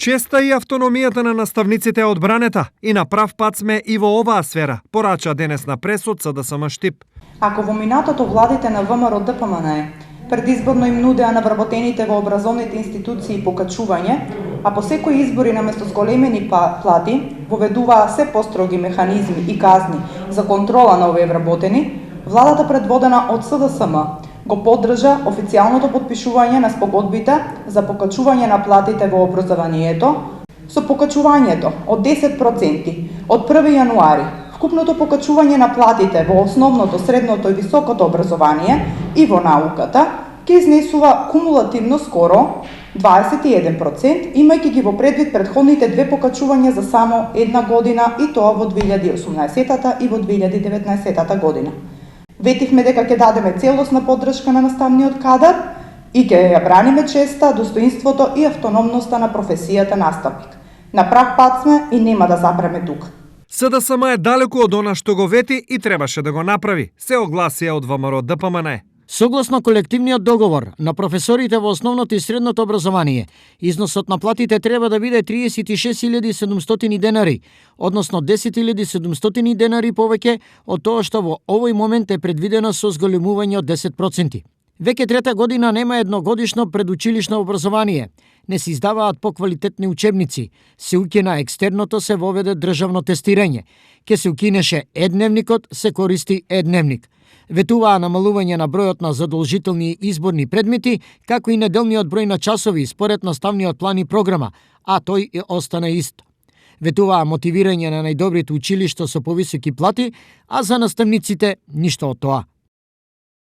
Честа и автономијата на наставниците е одбранета и на прав пат сме и во оваа сфера, порача денес на пресуд СДСМ Штип. Ако во минатото владите на ВМРО ДПМН предизборно им нудеа на вработените во образовните институции покачување, а по секои избори наместо зголемени плати воведуваа се построги механизми и казни за контрола на овие вработени, владата предводена од СДСМ го поддржа официјалното потпишување на спогодбите за покачување на платите во образованието, со покачувањето од 10% од 1 јануари. Вкупното покачување на платите во основното, средното и високото образование и во науката ќе изнесува кумулативно скоро 21%, имајќи ги во предвид претходните две покачувања за само една година, и тоа во 2018 и во 2019 година. Ветивме дека ќе дадеме целосна поддршка на наставниот кадар и ќе ја браниме честа, достоинството и автономноста на професијата наставник. На прав пат сме и нема да запреме тука. СДСМ е далеку од она што го вети и требаше да го направи, се огласија од ВМРО ДПМН. Согласно колективниот договор на професорите во основното и средното образование, износот на платите треба да биде 36.700 денари, односно 10.700 денари повеќе од тоа што во овој момент е предвидено со зголемување од 10%. Веќе трета година нема едногодишно предучилишно образование, не се издаваат поквалитетни учебници, се укина екстерното, се воведе државно тестирање, ке се укинеше едневникот, се користи едневник. Ветуваа намалување на бројот на задолжителни изборни предмети, како и неделниот број на часови според наставниот план и програма, а тој и остана ист. Ветуваа мотивирање на најдобрите училишта со повисоки плати, а за наставниците ништо од тоа.